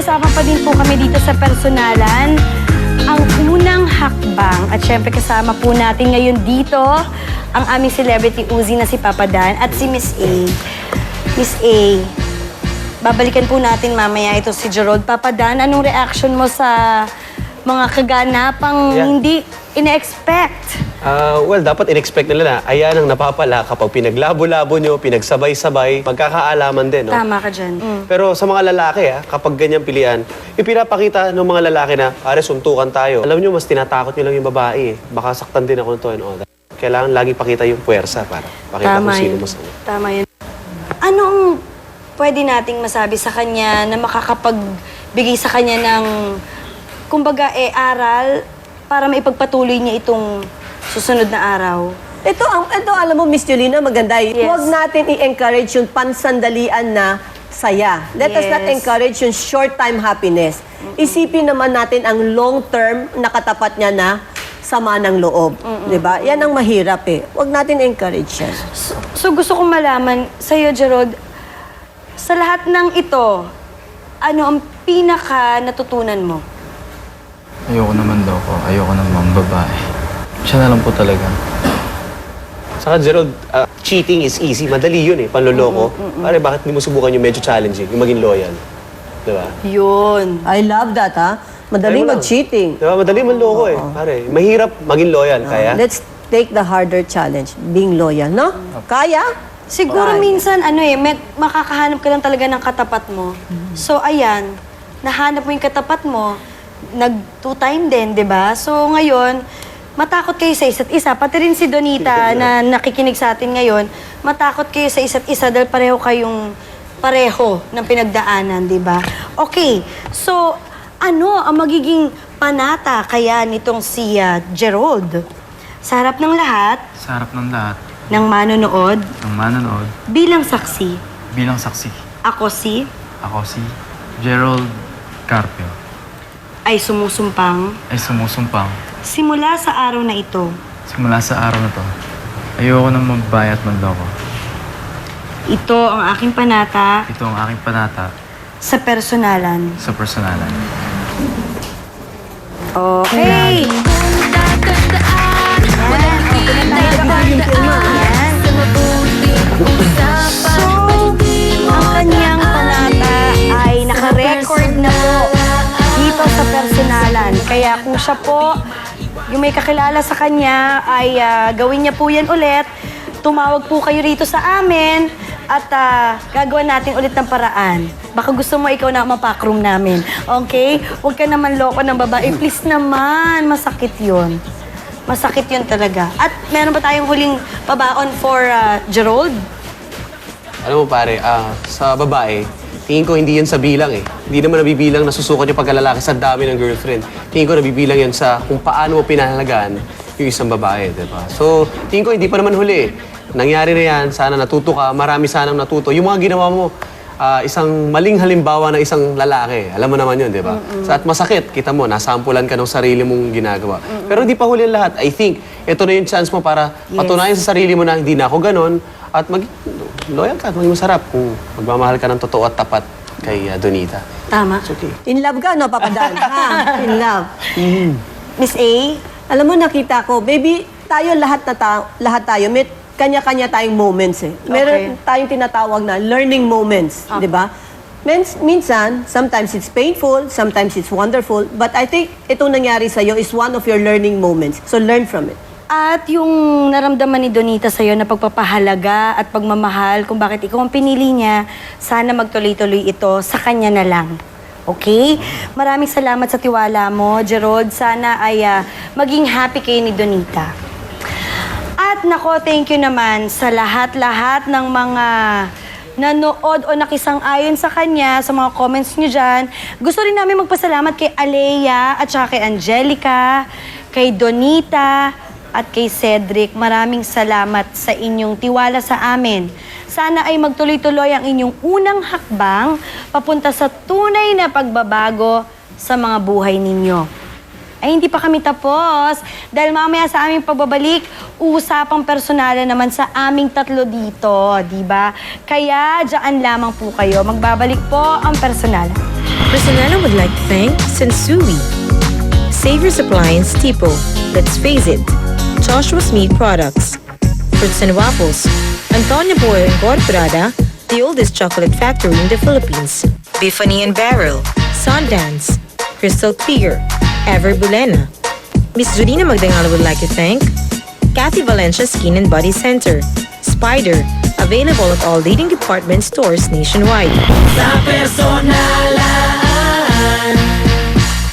Nag-uusapan pa din po kami dito sa personalan, ang unang hakbang. At syempre kasama po natin ngayon dito ang aming celebrity Uzi na si Papa Dan at si Miss A. Miss A, babalikan po natin mamaya ito si Gerald. Papa Dan, anong reaction mo sa mga kaganapang hindi ine-expect? Well, dapat in-expect nila na ayan ang napapala kapag pinaglabo-labo nyo, pinagsabay-sabay, magkakaalaman din, no? Tama ka dyan. Pero sa mga lalaki, kapag ganyan pilian, ipinapakita ng mga lalaki na, pare, suntukan tayo. Alam nyo, mas tinatakot nyo lang yung babae. Baka saktan din ako nito and all that. Kailangan lagi pakita yung puwersa para pakita kung sino mas ano. Tama yun. Anong pwede nating masabi sa kanya na makakapagbigay sa kanya ng, kumbaga, aral para maipagpatuloy niya itong susunod na araw? Ito, alam mo, Miss Julina, maganda. Yes. Huwag natin i-encourage yung pansandalian na saya. Let us not encourage yung short-time happiness. Isipin naman natin ang long-term na katapat niya na sama ng loob. Diba? Yan ang mahirap eh. Huwag natin encourage yan. So gusto kong malaman sa'yo, Gerald, sa lahat ng ito, ano ang pinaka natutunan mo? Ayoko naman daw ko. Ayoko naman babae. Siya na lang po talaga. Saka, Gerald, cheating is easy. Madali yun eh, panloloko. Pare, bakit hindi mo subukan yung medyo challenging, yung maging loyal? Diba? Yun. I love that, ha? Madaling Try mo lang. mag-cheating. Diba? Madali manloko eh. Pare, mahirap maging loyal. Kaya? Let's take the harder challenge. Being loyal, no? Kaya? Siguro minsan, makakahanap ka lang talaga ng katapat mo. So, ayan, nahanap mo yung katapat mo, nag-two-time din, di ba? So, ngayon, matakot kayo sa isa't isa. Pati rin si Donita na nakikinig sa atin ngayon, matakot kayo sa isa't isa dahil pareho ng pinagdaanan, di ba? Okay, so, ano ang magiging panata kaya nitong si Gerald? Sa harap ng lahat, Sa harap ng lahat, ng manonood, ng manonood, bilang saksi, bilang saksi, ako si ako si Gerald Carpio ay sumusumpang ay sumusumpang simula sa araw na ito. simula sa araw na to. Ayoko nang magbayat manloko. Ito ang aking panata Ito ang aking panata sa personalan. sa personalan. Okay. So, ang kanyang panata ay naka-record na po dito sa personalan. Kaya kung siya po, yung may kakilala sa kanya, ay gawin niya po yan ulit. Tumawag po kayo rito sa amin at gagawa natin ulit ng paraan. Baka gusto mo ikaw na mapackroom namin. Okay? Huwag ka naman loko ng babae. Please naman, masakit yun. Masakit yun talaga. At meron ba tayong huling pabaon for Gerald? Alam mo pare, sa babae, tingin ko hindi yan sa bilang eh. Hindi naman nabibilang na susukat yung pagkalalaki sa dami ng girlfriend. Tingin ko nabibilang yan sa kung paano mo pinahalagaan yung isang babae, di ba? So, tingin ko hindi pa naman huli. Nangyari na yan, sana natuto ka, marami sanang natuto. Yung mga ginawa mo, isang maling halimbawa ng isang lalaki. Alam mo naman yun, di ba? At masakit, kita mo, nasampulan ka ng sarili mong ginagawa. Pero hindi pa huli ang lahat. I think, ito na yung chance mo para patunayan sa sarili mo na hindi na ako ganon at loyal ka at maging masarap kung magmamahal ka ng totoo at tapat kay Donita. Tama. It's okay. In love ka, no, Papa Dan? Ha? In love. Miss A? Alam mo, nakita ko, baby, tayo lahat tayo, may kanya-kanya tayong moments eh. Meron tayong tinatawag na learning moments, di ba? Minsan, sometimes it's painful, sometimes it's wonderful, but I think itong nangyari sa'yo is one of your learning moments. So learn from it. At yung naramdaman ni Donita sa'yo na pagpapahalaga at pagmamahal kung bakit ikaw ang pinili niya, sana magtuloy-tuloy ito sa kanya na lang. Okay? Maraming salamat sa tiwala mo, Gerald. Sana ay maging happy kayo ni Donita. At nako, thank you naman sa lahat-lahat ng mga nanood o nakisang-ayon sa kanya, sa mga comments niyo dyan. Gusto rin namin magpasalamat kay Alea at saka kay Angelica, kay Donita, at kay Cedric. Maraming salamat sa inyong tiwala sa amin. Sana ay magtuloy-tuloy ang inyong unang hakbang papunta sa tunay na pagbabago sa mga buhay ninyo. Ay, hindi pa kami tapos. Dahil mamaya sa aming pagbabalik, usapang personalan naman sa aming tatlo dito, di ba? Kaya, dyan lamang po kayo. Magbabalik po ang personalan. Personella would like to thank Sensui, Savior's Appliance Tipo, Let's Face It, Joshua's Meat Products, Fruits and Waffles, Antonio Boyo Incorporada, the oldest chocolate factory in the Philippines, Biffany and Barrel, Sundance, Crystal Clear, Ever Bulena. Miss Julina Magdangal would like to thank Kathy Valencia Skin and Body Center, Spider, available at all leading department stores nationwide. Sa personal